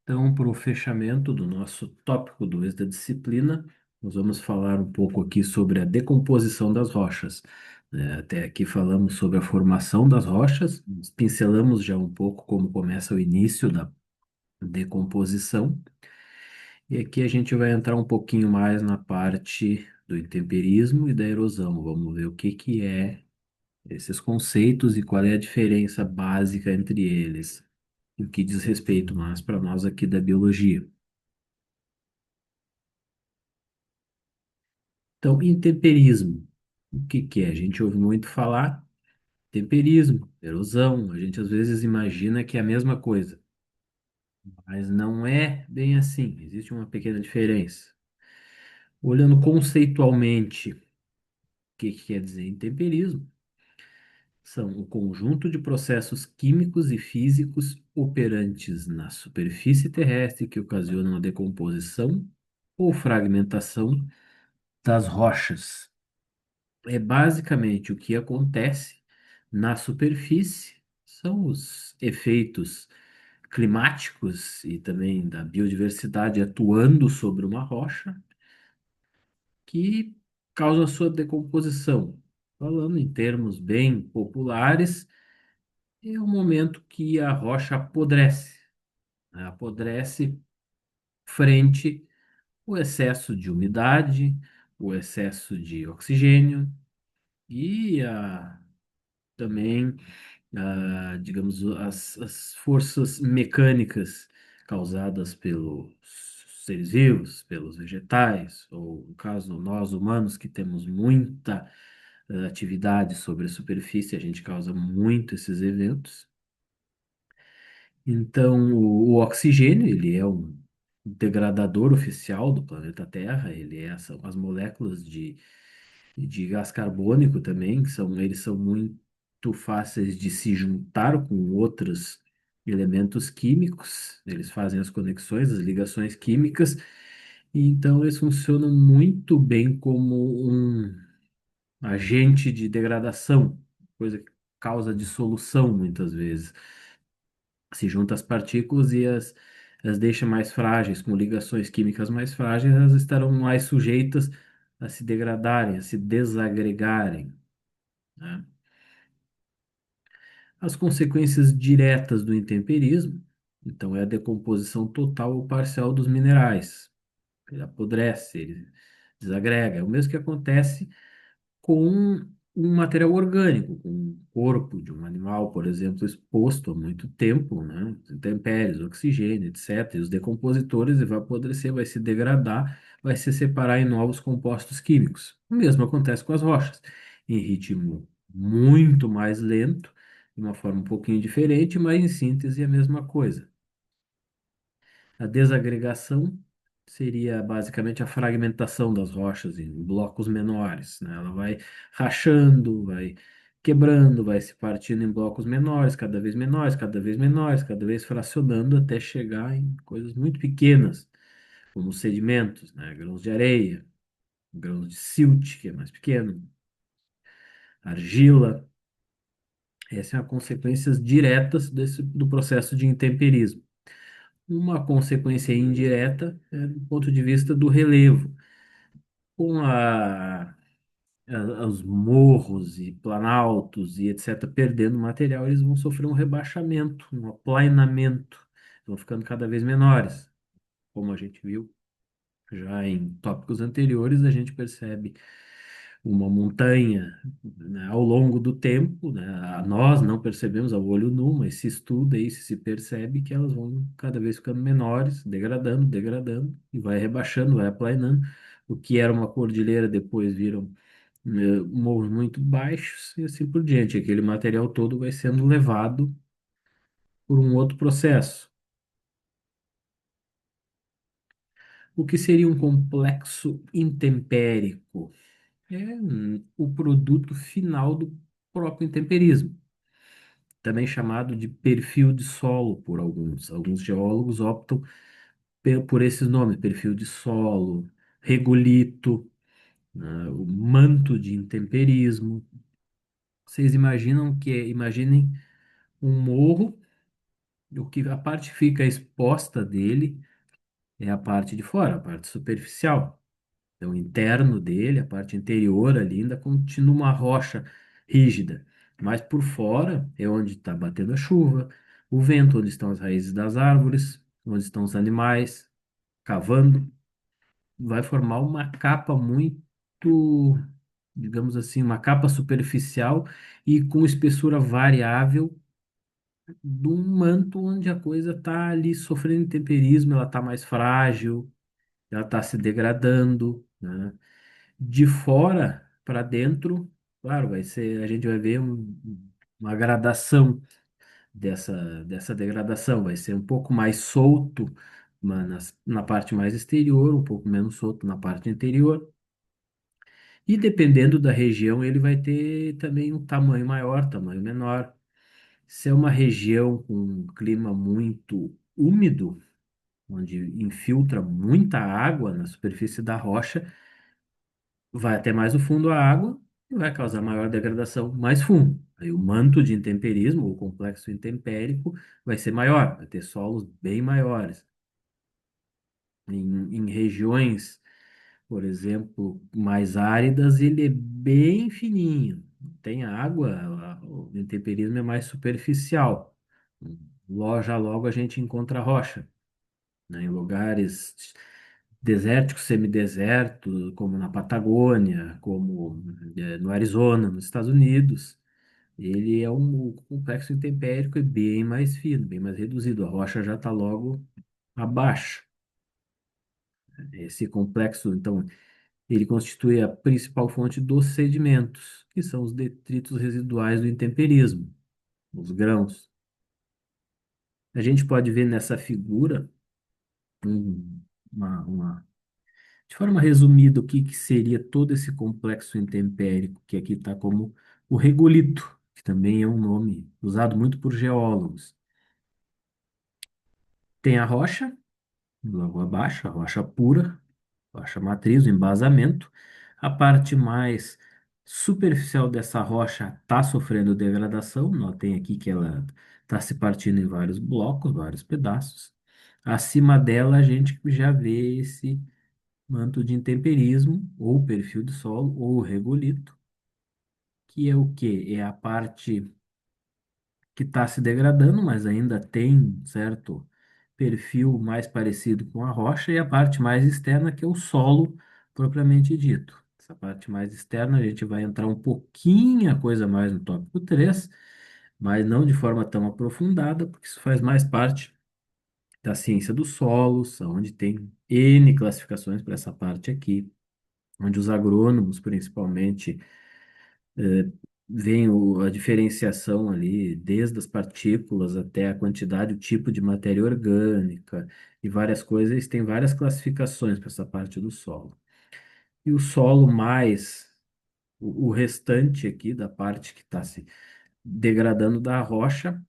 Então, para o fechamento do nosso tópico 2 da disciplina, nós vamos falar um pouco aqui sobre a decomposição das rochas. Até aqui falamos sobre a formação das rochas, pincelamos já um pouco como começa o início da decomposição, e aqui a gente vai entrar um pouquinho mais na parte do intemperismo e da erosão. Vamos ver o que que é esses conceitos e qual é a diferença básica entre eles, e o que diz respeito mais para nós aqui da biologia. Então, intemperismo, o que que é? A gente ouve muito falar temperismo, erosão, a gente às vezes imagina que é a mesma coisa, mas não é bem assim, existe uma pequena diferença. Olhando conceitualmente, o que que quer dizer intemperismo? São o conjunto de processos químicos e físicos operantes na superfície terrestre que ocasionam a decomposição ou fragmentação das rochas. É basicamente o que acontece na superfície, são os efeitos climáticos e também da biodiversidade atuando sobre uma rocha que causam a sua decomposição. Falando em termos bem populares, é o momento que a rocha apodrece, né? Apodrece frente ao excesso de umidade, o excesso de oxigênio e também digamos, as forças mecânicas causadas pelos seres vivos, pelos vegetais, ou no caso, nós humanos que temos muita atividade sobre a superfície, a gente causa muito esses eventos. Então, o oxigênio, ele é um degradador oficial do planeta Terra, são as moléculas de gás carbônico também, eles são muito fáceis de se juntar com outros elementos químicos, eles fazem as conexões, as ligações químicas, e então eles funcionam muito bem como um agente de degradação, coisa que causa dissolução muitas vezes. Se junta as partículas e as deixa mais frágeis, com ligações químicas mais frágeis, elas estarão mais sujeitas a se degradarem, a se desagregarem, né? As consequências diretas do intemperismo, então, é a decomposição total ou parcial dos minerais. Ele apodrece, ele desagrega. É o mesmo que acontece com um material orgânico, com um corpo de um animal, por exemplo, exposto há muito tempo, né? Intempéries, oxigênio, etc. E os decompositores vai apodrecer, vai se degradar, vai se separar em novos compostos químicos. O mesmo acontece com as rochas, em ritmo muito mais lento, de uma forma um pouquinho diferente, mas em síntese é a mesma coisa. A desagregação seria basicamente a fragmentação das rochas em blocos menores, né? Ela vai rachando, vai quebrando, vai se partindo em blocos menores, cada vez menores, cada vez menores, cada vez fracionando até chegar em coisas muito pequenas, como sedimentos, né? Grãos de areia, grãos de silt, que é mais pequeno, argila. Essas são as consequências diretas do processo de intemperismo. Uma consequência indireta é do ponto de vista do relevo. Com os morros e planaltos e etc., perdendo material, eles vão sofrer um rebaixamento, um aplainamento, vão ficando cada vez menores. Como a gente viu já em tópicos anteriores, a gente percebe uma montanha, né, ao longo do tempo, né, nós não percebemos ao olho nu, mas se estuda isso, se percebe que elas vão cada vez ficando menores, degradando, degradando, e vai rebaixando, vai aplanando. O que era uma cordilheira depois viram morros muito baixos e assim por diante. Aquele material todo vai sendo levado por um outro processo. O que seria um complexo intempérico? É o produto final do próprio intemperismo, também chamado de perfil de solo por alguns. Alguns geólogos optam por esses nomes, perfil de solo, regolito, né, o manto de intemperismo. Vocês imaginem um morro O que a parte que fica exposta dele é a parte de fora, a parte superficial. Então, o interno dele, a parte interior ali, ainda continua uma rocha rígida. Mas por fora é onde está batendo a chuva, o vento, onde estão as raízes das árvores, onde estão os animais, cavando. Vai formar uma capa muito, digamos assim, uma capa superficial e com espessura variável de um manto onde a coisa está ali sofrendo intemperismo, ela está mais frágil, ela está se degradando, né? De fora para dentro, claro, vai ser, a gente vai ver uma gradação dessa degradação, vai ser um pouco mais solto na parte mais exterior, um pouco menos solto na parte interior. E dependendo da região, ele vai ter também um tamanho maior, tamanho menor. Se é uma região com um clima muito úmido, onde infiltra muita água na superfície da rocha, vai até mais o fundo a água e vai causar maior degradação mais fundo. Aí o manto de intemperismo, o complexo intempérico, vai ser maior, vai ter solos bem maiores. Em regiões, por exemplo, mais áridas, ele é bem fininho. Tem água, o intemperismo é mais superficial. Logo, logo a gente encontra rocha, né? Em lugares desérticos, semidesertos, como na Patagônia, como no Arizona, nos Estados Unidos. Ele é um complexo intempérico e bem mais fino, bem mais reduzido. A rocha já está logo abaixo. Esse complexo, então, ele constitui a principal fonte dos sedimentos, que são os detritos residuais do intemperismo, os grãos. A gente pode ver nessa figura um- uma de forma resumida, o que que seria todo esse complexo intempérico, que aqui está como o regolito, que também é um nome usado muito por geólogos. Tem a rocha, logo abaixo, a rocha pura, rocha matriz, o embasamento. A parte mais superficial dessa rocha está sofrendo degradação. Notem aqui que ela está se partindo em vários blocos, vários pedaços. Acima dela, a gente já vê esse manto de intemperismo, ou perfil de solo, ou regolito, que é o quê? É a parte que está se degradando, mas ainda tem certo perfil mais parecido com a rocha, e a parte mais externa, que é o solo propriamente dito. Essa parte mais externa a gente vai entrar um pouquinho a coisa mais no tópico 3, mas não de forma tão aprofundada, porque isso faz mais parte da ciência dos solos, onde tem N classificações para essa parte aqui, onde os agrônomos, principalmente, veem a diferenciação ali, desde as partículas até a quantidade, o tipo de matéria orgânica e várias coisas, tem várias classificações para essa parte do solo. E o solo mais o restante aqui da parte que está se degradando da rocha,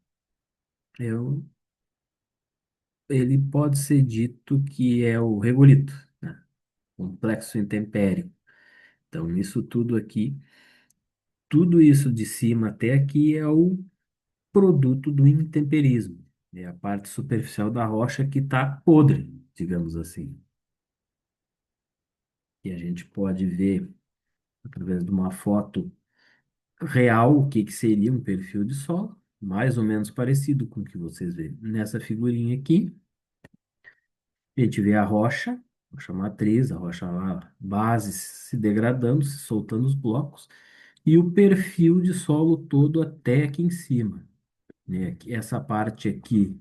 eu, ele pode ser dito que é o regolito, né? Complexo intempério. Então, isso tudo aqui, tudo isso de cima até aqui é o produto do intemperismo. É a parte superficial da rocha que está podre, digamos assim. E a gente pode ver, através de uma foto real, o que que seria um perfil de solo, mais ou menos parecido com o que vocês veem nessa figurinha aqui. A gente vê a rocha matriz, a rocha lá, base se degradando, se soltando os blocos, e o perfil de solo todo até aqui em cima, né? Essa parte aqui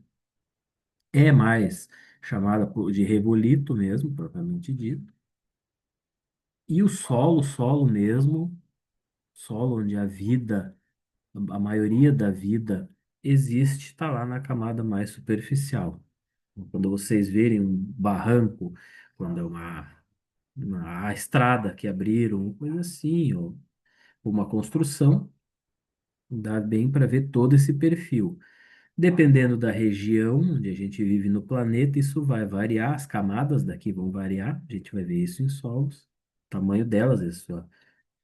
é mais chamada de regolito mesmo, propriamente dito. E o solo mesmo, solo onde a vida, a maioria da vida existe, está lá na camada mais superficial. Quando vocês verem um barranco, quando é a estrada que abriram, uma coisa assim, ou uma construção, dá bem para ver todo esse perfil. Dependendo da região onde a gente vive no planeta, isso vai variar, as camadas daqui vão variar, a gente vai ver isso em solos, o tamanho delas, isso, ó.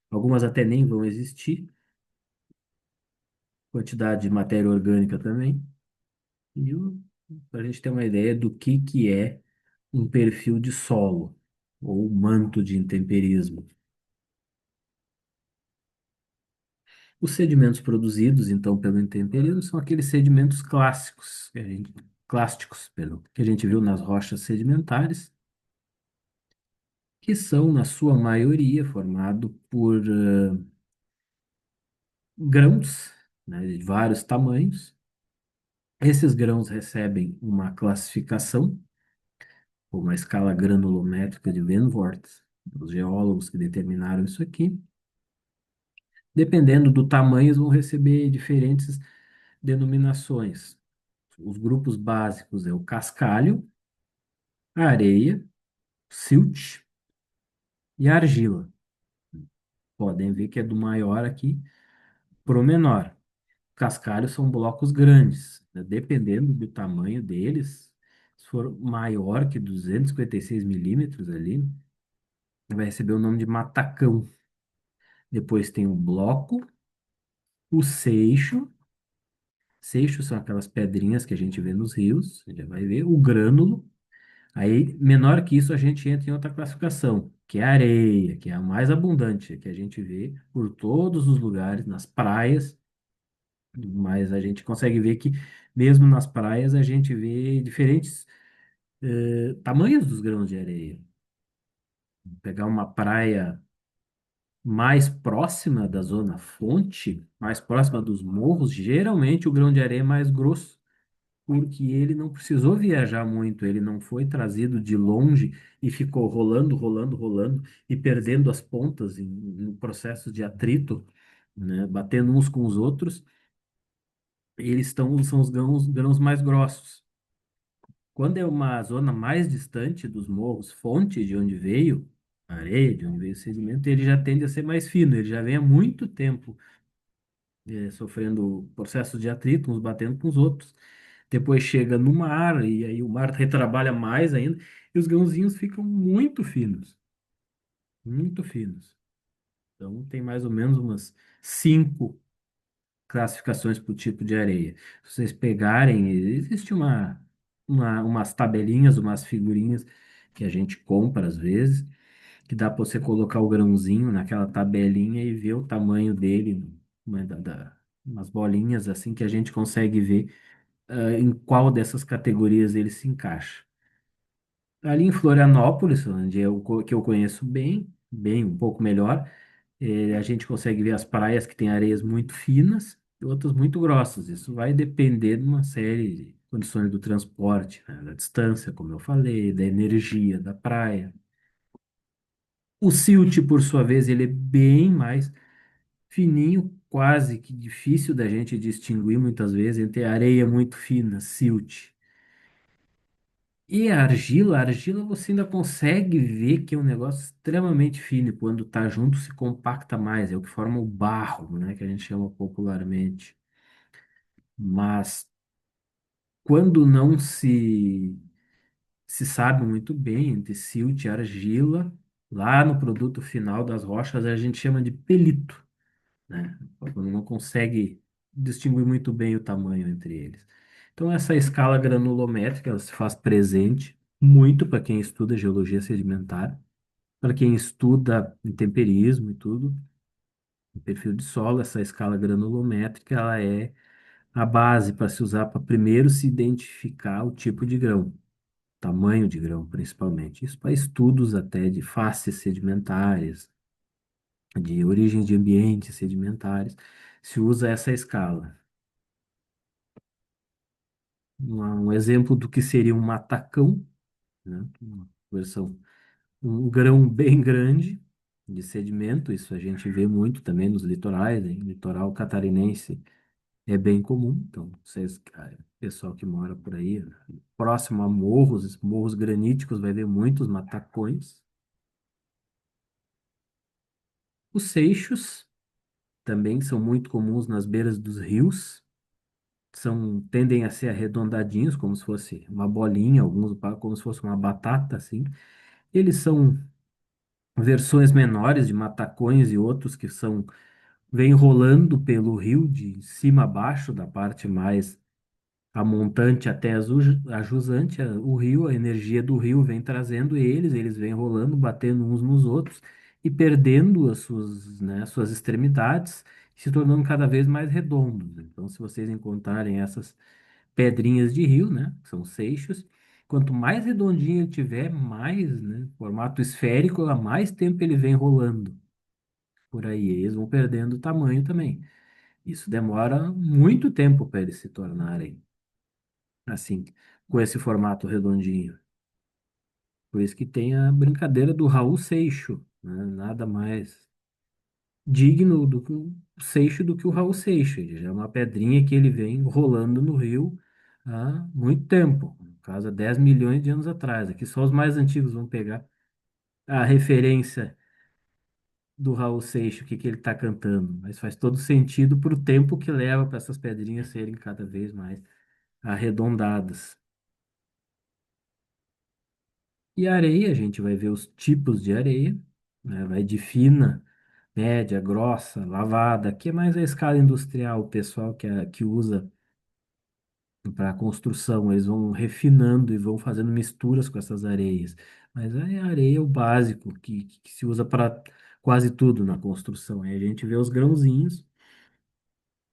Algumas até nem vão existir, quantidade de matéria orgânica também. E para a gente ter uma ideia do que é um perfil de solo ou manto de intemperismo. Os sedimentos produzidos, então, pelo intemperismo são aqueles sedimentos clássicos, clásticos, perdão, que a gente viu nas rochas sedimentares, que são, na sua maioria, formados por grãos, né, de vários tamanhos. Esses grãos recebem uma classificação, ou uma escala granulométrica de Van Voort, os geólogos que determinaram isso aqui. Dependendo do tamanho, eles vão receber diferentes denominações. Os grupos básicos é o cascalho, a areia, silt e a argila. Podem ver que é do maior aqui para o menor. Cascalhos são blocos grandes, né? Dependendo do tamanho deles, se for maior que 256 milímetros ali, vai receber o nome de matacão. Depois tem o bloco, o seixo. Seixos são aquelas pedrinhas que a gente vê nos rios, você já vai ver, o grânulo. Aí, menor que isso, a gente entra em outra classificação, que é a areia, que é a mais abundante, que a gente vê por todos os lugares, nas praias, mas a gente consegue ver que, mesmo nas praias, a gente vê diferentes tamanhos dos grãos de areia. Pegar uma praia mais próxima da zona fonte, mais próxima dos morros, geralmente o grão de areia é mais grosso, porque ele não precisou viajar muito, ele não foi trazido de longe e ficou rolando, rolando, rolando e perdendo as pontas em processos de atrito, né, batendo uns com os outros. São os grãos mais grossos. Quando é uma zona mais distante dos morros, fonte de onde veio a areia, de onde veio o sedimento, ele já tende a ser mais fino, ele já vem há muito tempo sofrendo processos de atrito, uns batendo com os outros. Depois chega no mar, e aí o mar retrabalha mais ainda, e os grãozinhos ficam muito finos, muito finos. Então, tem mais ou menos umas 5 classificações por tipo de areia. Se vocês pegarem, existe umas tabelinhas, umas figurinhas que a gente compra às vezes, que dá para você colocar o grãozinho naquela tabelinha e ver o tamanho dele, umas bolinhas assim que a gente consegue ver em qual dessas categorias ele se encaixa. Ali em Florianópolis, onde que eu conheço bem, um pouco melhor, a gente consegue ver as praias que têm areias muito finas e outras muito grossas. Isso vai depender de uma série de condições do transporte, né, da distância, como eu falei, da energia da praia. O silt, por sua vez, ele é bem mais fininho, quase que difícil da gente distinguir muitas vezes entre areia muito fina, silt. E a argila você ainda consegue ver que é um negócio extremamente fino, e quando tá junto se compacta mais, é o que forma o barro, né, que a gente chama popularmente. Mas quando não se sabe muito bem entre silt e argila, lá no produto final das rochas a gente chama de pelito, né? Quando não consegue distinguir muito bem o tamanho entre eles. Então, essa escala granulométrica ela se faz presente muito para quem estuda geologia sedimentar, para quem estuda intemperismo e tudo, o perfil de solo, essa escala granulométrica ela é a base para se usar para primeiro se identificar o tipo de grão, tamanho de grão principalmente. Isso para estudos até de faces sedimentares, de origens de ambientes sedimentares, se usa essa escala. Um exemplo do que seria um matacão, né? Uma versão, um grão bem grande de sedimento, isso a gente vê muito também nos litorais, hein? Litoral catarinense é bem comum, então vocês, pessoal que mora por aí, próximo a morros, morros graníticos, vai ver muitos matacões. Os seixos também são muito comuns nas beiras dos rios, tendem a ser arredondadinhos, como se fosse uma bolinha, alguns como se fosse uma batata, assim. Eles são versões menores de matacões e outros que vêm rolando pelo rio de cima a baixo, da parte mais a montante até a jusante, o rio, a energia do rio vem trazendo eles vêm rolando, batendo uns nos outros e perdendo as suas, né, suas extremidades, se tornando cada vez mais redondos. Então, se vocês encontrarem essas pedrinhas de rio, né, que são seixos, quanto mais redondinho ele tiver, mais, né, formato esférico, a mais tempo ele vem rolando por aí. Eles vão perdendo tamanho também. Isso demora muito tempo para eles se tornarem assim, com esse formato redondinho. Por isso que tem a brincadeira do Raul Seixo, né? Nada mais digno do que o Seixo do que o Raul Seixo. Ele já é uma pedrinha que ele vem rolando no rio há muito tempo, no caso, há 10 milhões de anos atrás. Aqui só os mais antigos vão pegar a referência do Raul Seixo, que ele está cantando. Mas faz todo sentido para o tempo que leva para essas pedrinhas serem cada vez mais arredondadas. E a areia, a gente vai ver os tipos de areia, né? Vai de fina, média, grossa, lavada, que é mais a escala industrial, o pessoal que usa para construção, eles vão refinando e vão fazendo misturas com essas areias. Mas a areia é o básico, que se usa para quase tudo na construção. Aí a gente vê os grãozinhos,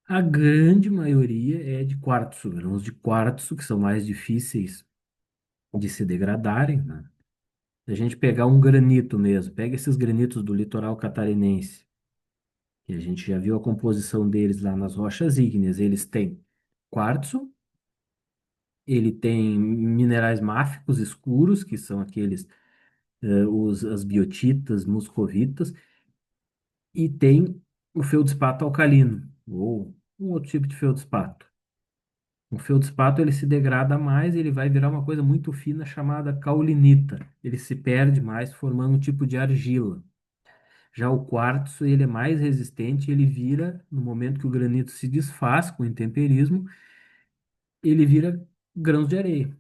a grande maioria é de quartzo, grãos de quartzo, que são mais difíceis de se degradarem, né? Se a gente pegar um granito mesmo, pega esses granitos do litoral catarinense, que a gente já viu a composição deles lá nas rochas ígneas, eles têm quartzo, ele tem minerais máficos escuros, que são aqueles, as biotitas, muscovitas, e tem o feldspato alcalino, ou um outro tipo de feldspato. O feldspato ele se degrada mais, ele vai virar uma coisa muito fina chamada caulinita. Ele se perde mais, formando um tipo de argila. Já o quartzo, ele é mais resistente, ele vira, no momento que o granito se desfaz com o intemperismo, ele vira grãos de areia.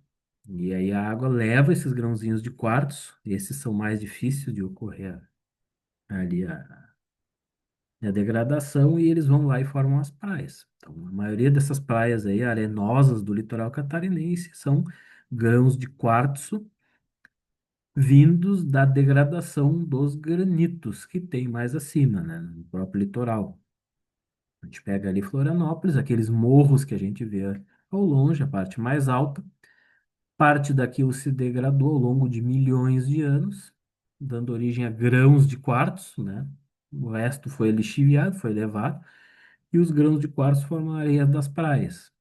E aí a água leva esses grãozinhos de quartzo, esses são mais difíceis de ocorrer ali a degradação, e eles vão lá e formam as praias. Então, a maioria dessas praias aí, arenosas do litoral catarinense, são grãos de quartzo vindos da degradação dos granitos que tem mais acima, né, no próprio litoral. A gente pega ali Florianópolis, aqueles morros que a gente vê ao longe, a parte mais alta. Parte daquilo se degradou ao longo de milhões de anos, dando origem a grãos de quartzo, né? O resto foi lixiviado, foi levado, e os grãos de quartzo formam a areia das praias,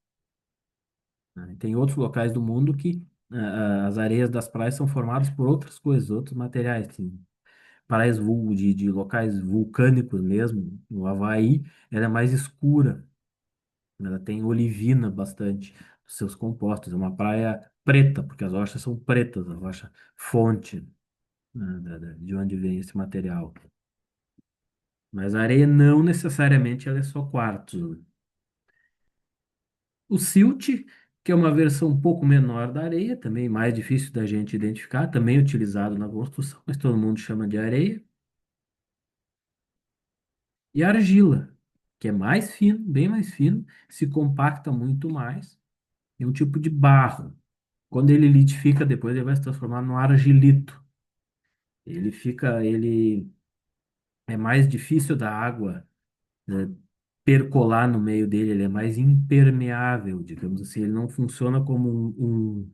né? Tem outros locais do mundo que as areias das praias são formadas por outras coisas, outros materiais. Tem praias de locais vulcânicos mesmo, no Havaí, ela é mais escura. Ela tem olivina bastante nos seus compostos. É uma praia preta, porque as rochas são pretas, a rocha fonte, né, de onde vem esse material. Mas a areia não necessariamente ela é só quartzo. O silt, que é uma versão um pouco menor da areia, também mais difícil da gente identificar, também utilizado na construção, mas todo mundo chama de areia. E a argila, que é mais fino, bem mais fino, se compacta muito mais. É um tipo de barro. Quando ele litifica, depois ele vai se transformar no argilito. Ele é mais difícil da água, né, percolar no meio dele, ele é mais impermeável, digamos assim. Ele não funciona como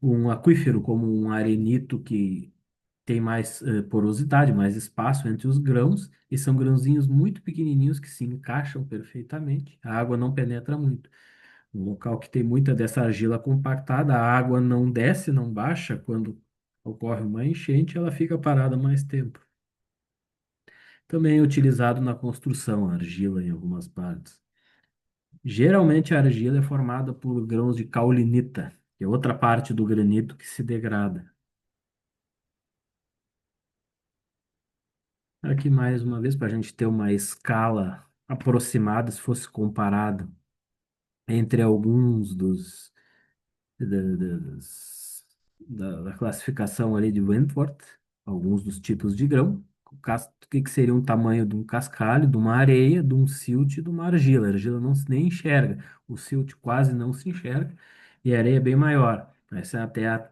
um aquífero, como um arenito que tem mais porosidade, mais espaço entre os grãos, e são grãozinhos muito pequenininhos que se encaixam perfeitamente. A água não penetra muito. Um local que tem muita dessa argila compactada, a água não desce, não baixa. Quando ocorre uma enchente, ela fica parada mais tempo. Também é utilizado na construção, a argila em algumas partes. Geralmente a argila é formada por grãos de caulinita, que é outra parte do granito que se degrada. Aqui mais uma vez, para a gente ter uma escala aproximada, se fosse comparado entre alguns da classificação ali de Wentworth, alguns dos tipos de grão. O que que seria um tamanho de um cascalho, de uma areia, de um silt e de uma argila. A argila não se nem enxerga, o silt quase não se enxerga e a areia é bem maior. Essa é até a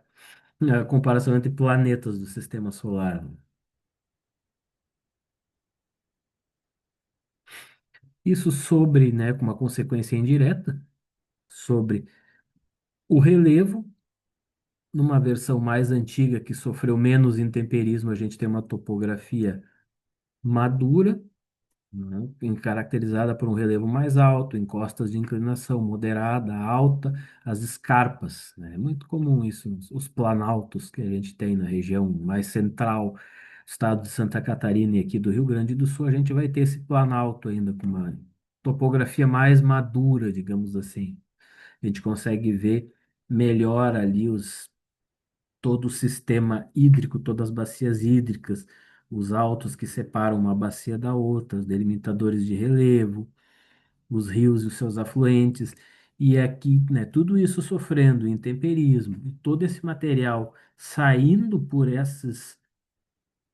comparação entre planetas do sistema solar. Isso sobre, né, com uma consequência indireta, sobre o relevo, numa versão mais antiga que sofreu menos intemperismo, a gente tem uma topografia madura, né, caracterizada por um relevo mais alto, encostas de inclinação moderada, alta, as escarpas, né? É muito comum isso, os planaltos que a gente tem na região mais central, estado de Santa Catarina e aqui do Rio Grande do Sul, a gente vai ter esse planalto ainda com uma topografia mais madura, digamos assim. A gente consegue ver melhor ali todo o sistema hídrico, todas as bacias hídricas, os altos que separam uma bacia da outra, os delimitadores de relevo, os rios e os seus afluentes, e aqui, né, tudo isso sofrendo intemperismo, e todo esse material saindo por esses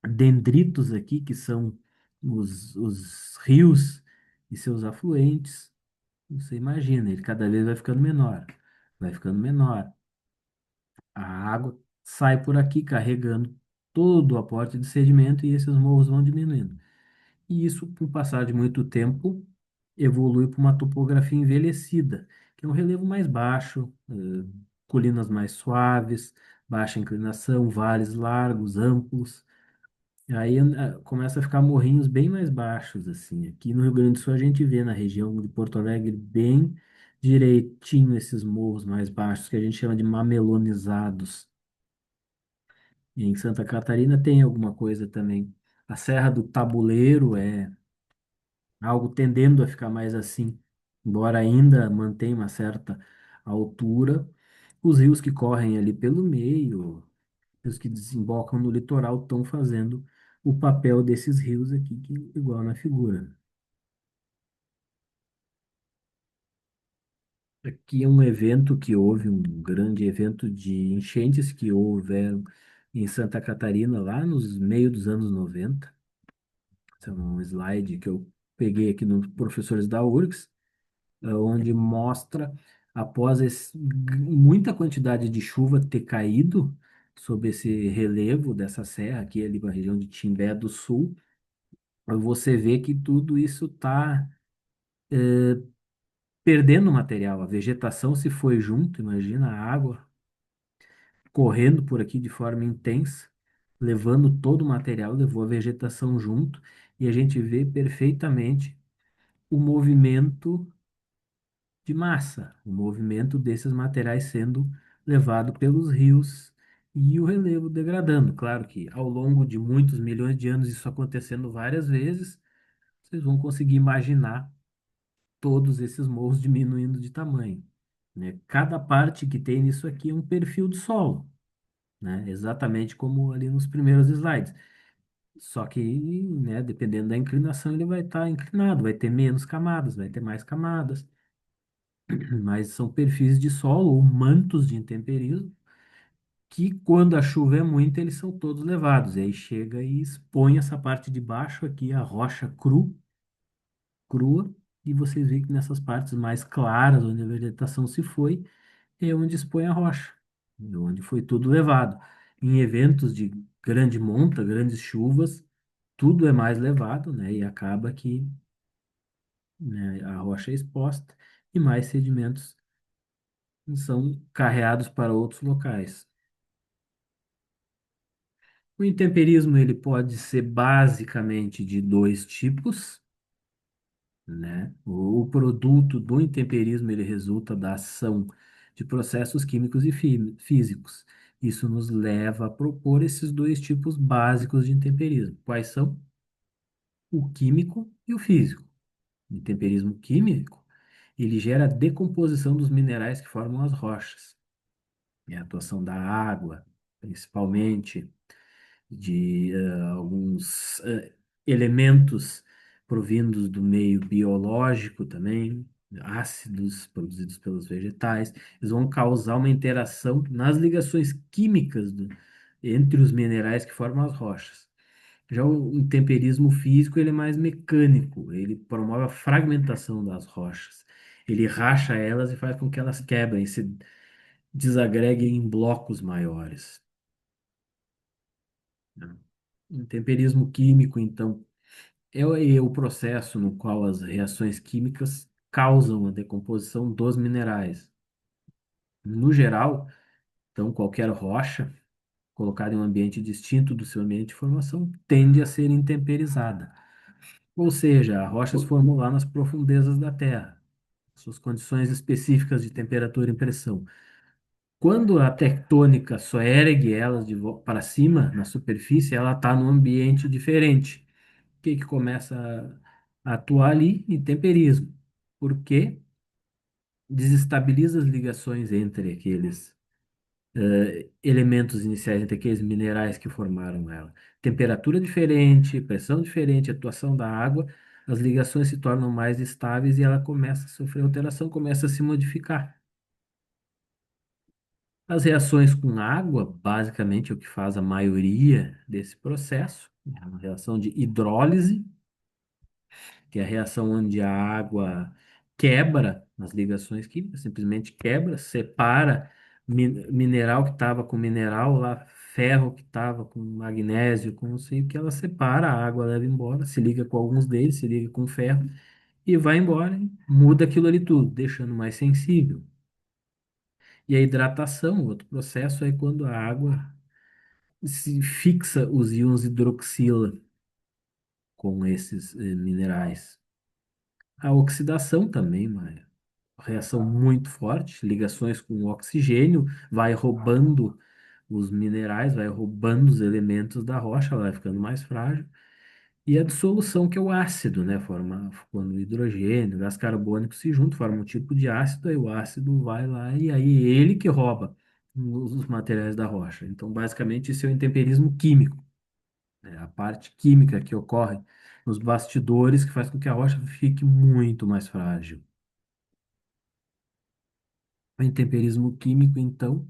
dendritos aqui, que são os rios e seus afluentes, você imagina, ele cada vez vai ficando menor, vai ficando menor. A água sai por aqui carregando todo o aporte de sedimento e esses morros vão diminuindo. E isso, com o passar de muito tempo, evolui para uma topografia envelhecida, que é um relevo mais baixo, colinas mais suaves, baixa inclinação, vales largos, amplos. E aí começa a ficar morrinhos bem mais baixos, assim. Aqui no Rio Grande do Sul a gente vê na região de Porto Alegre bem direitinho esses morros mais baixos, que a gente chama de mamelonizados. E em Santa Catarina tem alguma coisa também. A Serra do Tabuleiro é algo tendendo a ficar mais assim, embora ainda mantenha uma certa altura. Os rios que correm ali pelo meio, os que desembocam no litoral, estão fazendo o papel desses rios aqui, igual na figura. Aqui é um evento que houve, um grande evento de enchentes que houveram em Santa Catarina, lá nos meio dos anos 90. Esse é um slide que eu peguei aqui nos professores da URGS, onde mostra, após muita quantidade de chuva ter caído sobre esse relevo dessa serra, aqui ali na região de Timbé do Sul, você vê que tudo isso está perdendo material. A vegetação se foi junto, imagina a água correndo por aqui de forma intensa, levando todo o material, levou a vegetação junto, e a gente vê perfeitamente o movimento de massa, o movimento desses materiais sendo levado pelos rios e o relevo degradando. Claro que ao longo de muitos milhões de anos, isso acontecendo várias vezes, vocês vão conseguir imaginar todos esses morros diminuindo de tamanho, né? Cada parte que tem nisso aqui é um perfil de solo, né? Exatamente como ali nos primeiros slides. Só que, né, dependendo da inclinação, ele vai estar inclinado, vai ter menos camadas, vai ter mais camadas. Mas são perfis de solo ou mantos de intemperismo que, quando a chuva é muita, eles são todos levados. E aí chega e expõe essa parte de baixo aqui, a rocha crua, e vocês veem que nessas partes mais claras, onde a vegetação se foi, é onde expõe a rocha, onde foi tudo levado. Em eventos de grande monta, grandes chuvas, tudo é mais levado, né? E acaba que, né, a rocha é exposta e mais sedimentos são carreados para outros locais. O intemperismo ele pode ser basicamente de dois tipos, né? O produto do intemperismo ele resulta da ação de processos químicos e físicos. Isso nos leva a propor esses dois tipos básicos de intemperismo. Quais são? O químico e o físico. O intemperismo químico, ele gera a decomposição dos minerais que formam as rochas. É a atuação da água, principalmente de alguns elementos provindos do meio biológico também, ácidos produzidos pelos vegetais, eles vão causar uma interação nas ligações químicas entre os minerais que formam as rochas. Já o intemperismo físico, ele é mais mecânico, ele promove a fragmentação das rochas. Ele racha elas e faz com que elas quebrem, se desagreguem em blocos maiores, né? Intemperismo químico, então, é o processo no qual as reações químicas causam a decomposição dos minerais. No geral, então, qualquer rocha colocada em um ambiente distinto do seu ambiente de formação tende a ser intemperizada. Ou seja, a rocha se formou lá nas profundezas da Terra, suas condições específicas de temperatura e pressão. Quando a tectônica só ergue elas para cima, na superfície, ela está num ambiente diferente. O que que começa a atuar ali? Intemperismo. Porque desestabiliza as ligações entre aqueles elementos iniciais, entre aqueles minerais que formaram ela. Temperatura diferente, pressão diferente, atuação da água, as ligações se tornam mais estáveis e ela começa a sofrer alteração, começa a se modificar. As reações com água, basicamente, é o que faz a maioria desse processo, é uma reação de hidrólise, que é a reação onde a água quebra as ligações químicas, simplesmente quebra, separa mineral que estava com mineral lá, ferro que estava com magnésio, com não sei o que, ela separa, a água leva embora, se liga com alguns deles, se liga com ferro e vai embora, e muda aquilo ali tudo, deixando mais sensível. E a hidratação, outro processo é quando a água se fixa os íons hidroxila com esses minerais. A oxidação também, uma reação muito forte, ligações com o oxigênio, vai roubando os minerais, vai roubando os elementos da rocha, ela vai ficando mais frágil. E a dissolução, que é o ácido, né? Quando o hidrogênio, o gás carbônico se juntam, forma um tipo de ácido, aí o ácido vai lá e aí ele que rouba os materiais da rocha. Então, basicamente, isso é o intemperismo químico, né? A parte química que ocorre nos bastidores que faz com que a rocha fique muito mais frágil. O intemperismo químico, então,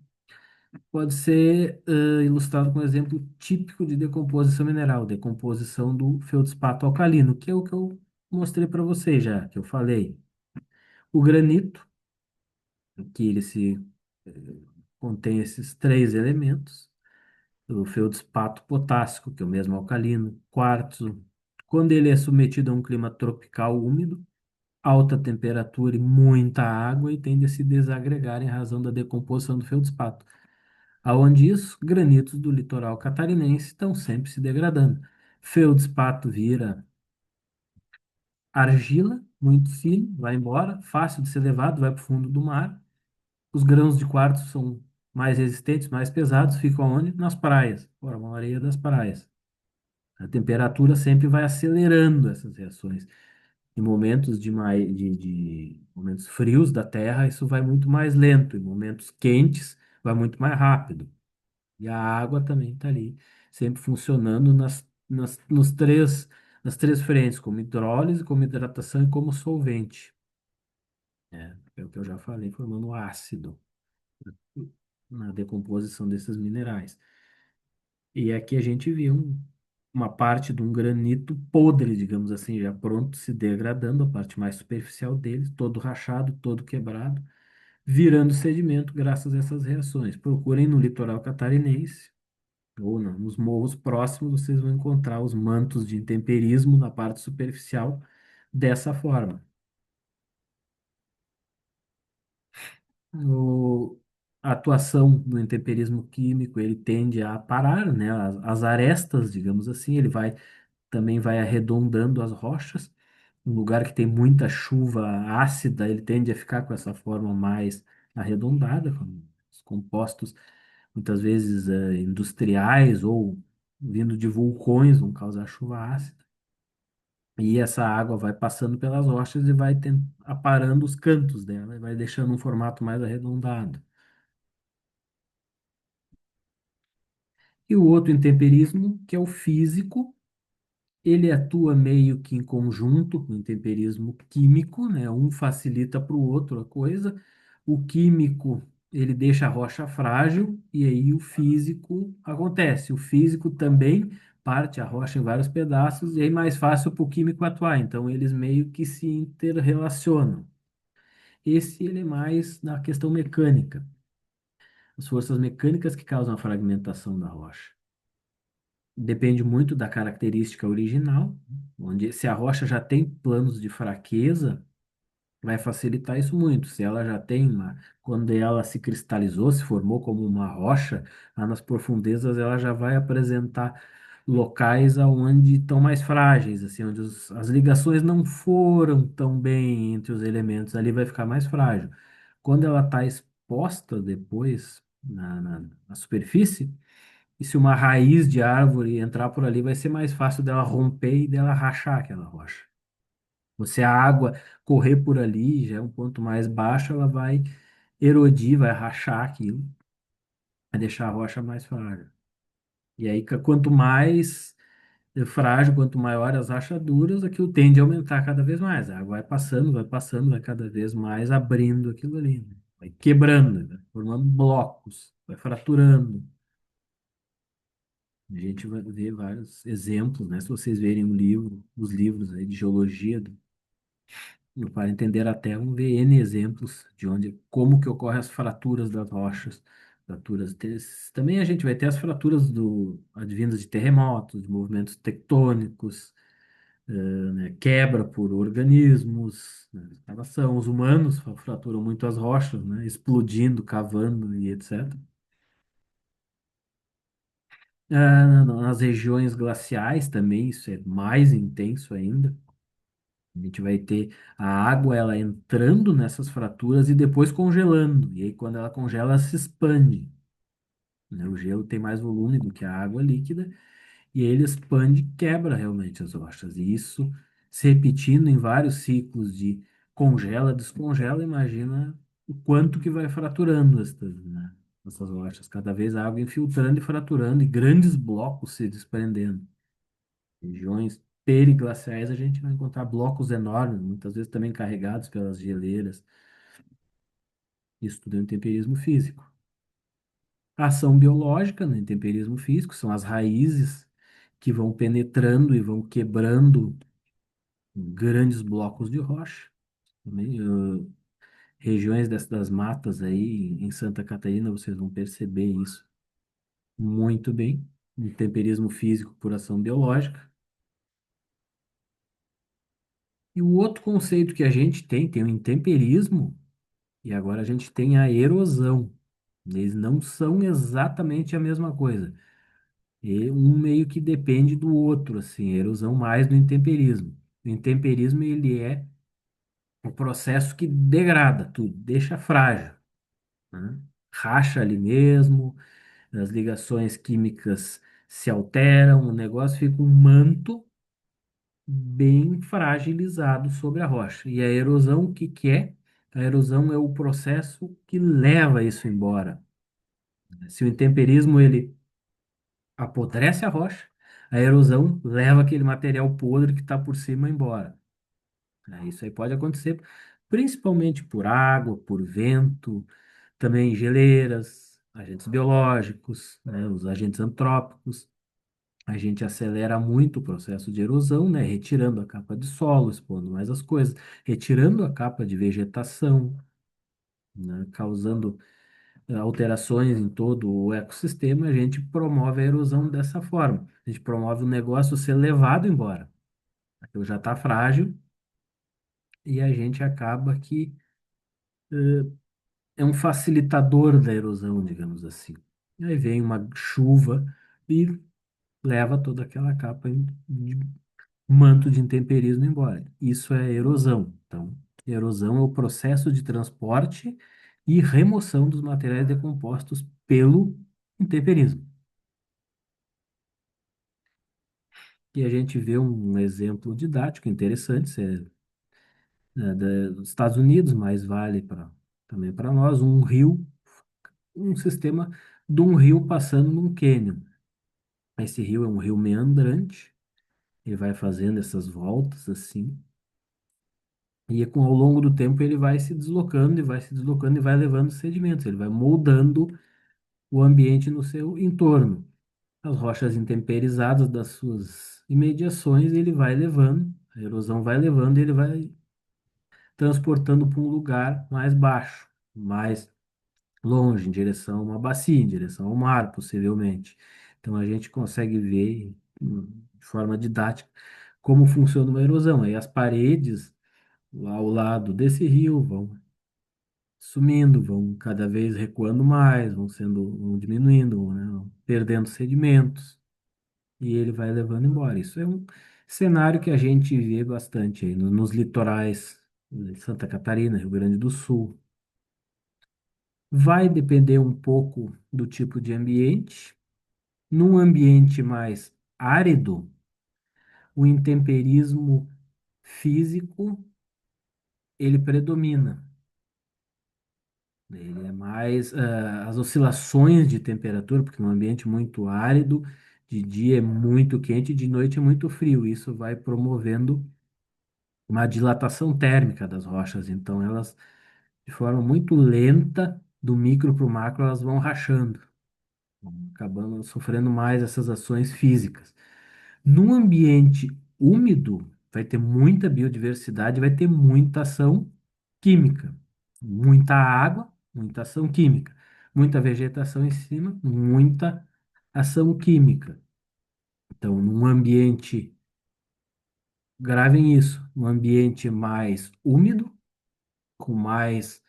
pode ser ilustrado com um exemplo típico de decomposição mineral, decomposição do feldspato alcalino, que é o que eu mostrei para você já, que eu falei. O granito, que ele se contém esses três elementos, o feldspato potássico, que é o mesmo alcalino, quartzo, quando ele é submetido a um clima tropical úmido, alta temperatura e muita água, e tende a se desagregar em razão da decomposição do feldspato. Aonde isso, granitos do litoral catarinense estão sempre se degradando. Feldspato vira argila, muito fino, vai embora, fácil de ser levado, vai para o fundo do mar. Os grãos de quartzo são mais resistentes, mais pesados, ficam onde? Nas praias, formam a areia das praias. A temperatura sempre vai acelerando essas reações. Em momentos de momentos frios da Terra, isso vai muito mais lento. Em momentos quentes, vai muito mais rápido. E a água também está ali, sempre funcionando nas três frentes, como hidrólise, como hidratação e como solvente. É o que eu já falei, formando ácido na decomposição desses minerais. E aqui a gente viu uma parte de um granito podre, digamos assim, já pronto, se degradando, a parte mais superficial dele, todo rachado, todo quebrado, virando sedimento graças a essas reações. Procurem no litoral catarinense ou não, nos morros próximos, vocês vão encontrar os mantos de intemperismo na parte superficial dessa forma. O, a atuação do intemperismo químico, ele tende a parar, né, as arestas, digamos assim, ele também vai arredondando as rochas. Um lugar que tem muita chuva ácida, ele tende a ficar com essa forma mais arredondada, com os compostos muitas vezes industriais ou vindo de vulcões, vão causar chuva ácida. E essa água vai passando pelas rochas e vai aparando os cantos dela, e vai deixando um formato mais arredondado. E o outro intemperismo, que é o físico, ele atua meio que em conjunto com o intemperismo químico, né? Um facilita para o outro a coisa. O químico, ele deixa a rocha frágil, e aí o físico acontece. O físico também parte a rocha em vários pedaços e aí mais fácil para o químico atuar. Então eles meio que se interrelacionam. Esse ele é mais na questão mecânica, as forças mecânicas que causam a fragmentação da rocha. Depende muito da característica original, onde se a rocha já tem planos de fraqueza, vai facilitar isso muito. Se ela já tem quando ela se cristalizou, se formou como uma rocha, lá nas profundezas ela já vai apresentar locais aonde estão mais frágeis, assim, onde as ligações não foram tão bem entre os elementos, ali vai ficar mais frágil. Quando ela está exposta depois na superfície, e se uma raiz de árvore entrar por ali, vai ser mais fácil dela romper e dela rachar aquela rocha. Ou se a água correr por ali, já é um ponto mais baixo, ela vai erodir, vai rachar aquilo, vai deixar a rocha mais frágil. E aí, quanto mais frágil, quanto maior as rachaduras, aquilo tende a aumentar cada vez mais. A água vai passando, vai cada vez mais abrindo aquilo ali, né? Vai quebrando, né? Formando blocos, vai fraturando. A gente vai ver vários exemplos, né? Se vocês verem o livro, os livros aí de geologia, para entender a Terra, vão ver N exemplos de onde, como que ocorrem as fraturas das rochas. Também a gente vai ter as fraturas advindas de terremotos, de movimentos tectônicos, né? Quebra por organismos, né? Escavação. Os humanos fraturam muito as rochas, né? Explodindo, cavando e etc. Nas regiões glaciais também, isso é mais intenso ainda. A gente vai ter a água ela entrando nessas fraturas e depois congelando. E aí, quando ela congela, ela se expande, né? O gelo tem mais volume do que a água líquida, e aí ele expande e quebra realmente as rochas. E isso se repetindo em vários ciclos de congela, descongela, imagina o quanto que vai fraturando né, essas rochas. Cada vez a água infiltrando e fraturando, e grandes blocos se desprendendo. Regiões periglaciais a gente vai encontrar blocos enormes, muitas vezes também carregados pelas geleiras. Isso tudo é um temperismo físico. A ação biológica, no temperismo físico, são as raízes que vão penetrando e vão quebrando grandes blocos de rocha. Também, regiões das matas aí em Santa Catarina, vocês vão perceber isso muito bem. Um temperismo físico por ação biológica. E o outro conceito que a gente tem o intemperismo. E agora a gente tem a erosão. Eles não são exatamente a mesma coisa. E um meio que depende do outro, assim, a erosão mais do intemperismo. O intemperismo, ele é o processo que degrada tudo, deixa frágil, né? Racha ali mesmo, as ligações químicas se alteram, o negócio fica um manto bem fragilizado sobre a rocha. E a erosão, o que que é? A erosão é o processo que leva isso embora. Se o intemperismo ele apodrece a rocha, a erosão leva aquele material podre que está por cima embora. Isso aí pode acontecer principalmente por água, por vento, também geleiras, agentes biológicos, né, os agentes antrópicos. A gente acelera muito o processo de erosão, né, retirando a capa de solo, expondo mais as coisas, retirando a capa de vegetação, né, causando alterações em todo o ecossistema, a gente promove a erosão dessa forma. A gente promove o negócio ser levado embora. Aquilo já está frágil e a gente acaba que é um facilitador da erosão, digamos assim. Aí vem uma chuva e leva toda aquela capa de manto de intemperismo embora. Isso é erosão. Então, erosão é o processo de transporte e remoção dos materiais decompostos pelo intemperismo. E a gente vê um exemplo didático interessante, isso é, dos Estados Unidos, mas vale também para nós, um rio, um sistema de um rio passando num cânion. Esse rio é um rio meandrante, ele vai fazendo essas voltas assim, e ao longo do tempo ele vai se deslocando e vai se deslocando e vai levando sedimentos, ele vai moldando o ambiente no seu entorno. as rochas intemperizadas das suas imediações, ele vai levando, a erosão vai levando, ele vai transportando para um lugar mais baixo, mais longe, em direção a uma bacia, em direção ao mar, possivelmente. Então a gente consegue ver de forma didática como funciona uma erosão. Aí as paredes lá ao lado desse rio vão sumindo, vão cada vez recuando mais, vão diminuindo, né, vão perdendo sedimentos e ele vai levando embora. Isso é um cenário que a gente vê bastante aí nos litorais de Santa Catarina, Rio Grande do Sul. Vai depender um pouco do tipo de ambiente. Num ambiente mais árido, o intemperismo físico ele predomina. Ele é mais as oscilações de temperatura, porque num ambiente muito árido, de dia é muito quente, de noite é muito frio. Isso vai promovendo uma dilatação térmica das rochas. Então, elas, de forma muito lenta, do micro para o macro, elas vão rachando, vão acabando sofrendo mais essas ações físicas. Num ambiente úmido, vai ter muita biodiversidade, vai ter muita ação química, muita água, muita ação química, muita vegetação em cima, muita ação química. Então, num ambiente, gravem isso, um ambiente mais úmido, com mais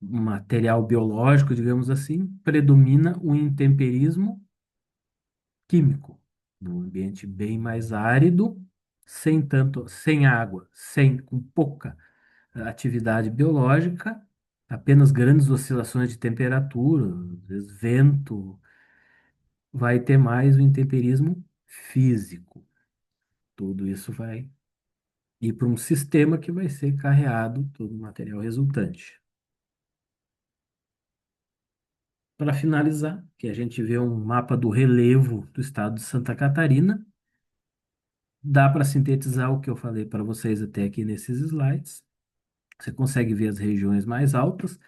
material biológico, digamos assim, predomina o intemperismo químico. Num ambiente bem mais árido, sem tanto, sem água, sem, com pouca atividade biológica, apenas grandes oscilações de temperatura, às vezes vento, vai ter mais o intemperismo físico. Tudo isso vai ir para um sistema que vai ser carreado todo o material resultante. Para finalizar, que a gente vê um mapa do relevo do estado de Santa Catarina, dá para sintetizar o que eu falei para vocês até aqui nesses slides. Você consegue ver as regiões mais altas,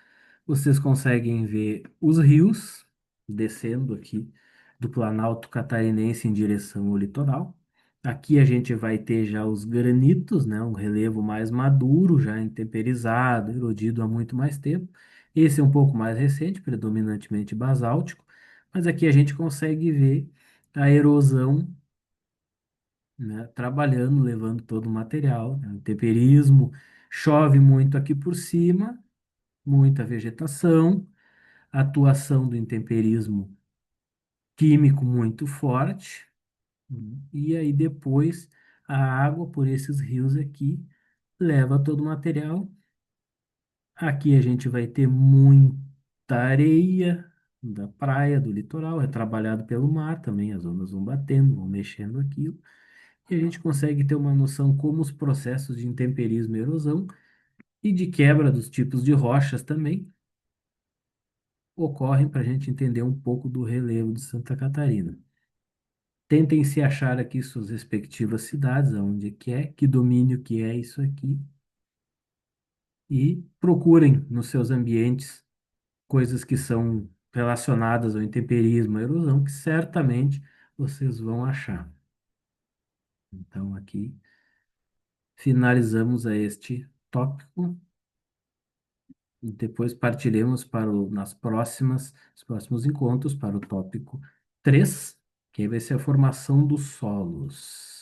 vocês conseguem ver os rios descendo aqui do Planalto Catarinense em direção ao litoral. Aqui a gente vai ter já os granitos, né, um relevo mais maduro, já intemperizado, erodido há muito mais tempo. Esse é um pouco mais recente, predominantemente basáltico, mas aqui a gente consegue ver a erosão, né, trabalhando, levando todo o material, né, o temperismo. Chove muito aqui por cima, muita vegetação, atuação do intemperismo químico muito forte, e aí depois a água por esses rios aqui leva todo o material. Aqui a gente vai ter muita areia da praia, do litoral, é trabalhado pelo mar também, as ondas vão batendo, vão mexendo aquilo, e a gente consegue ter uma noção como os processos de intemperismo e erosão e de quebra dos tipos de rochas também ocorrem para a gente entender um pouco do relevo de Santa Catarina. Tentem se achar aqui suas respectivas cidades, aonde que é, que domínio que é isso aqui, e procurem nos seus ambientes coisas que são relacionadas ao intemperismo, à erosão, que certamente vocês vão achar. Então, aqui finalizamos a este tópico e depois partiremos para os próximos encontros para o tópico 3, que aí vai ser a formação dos solos.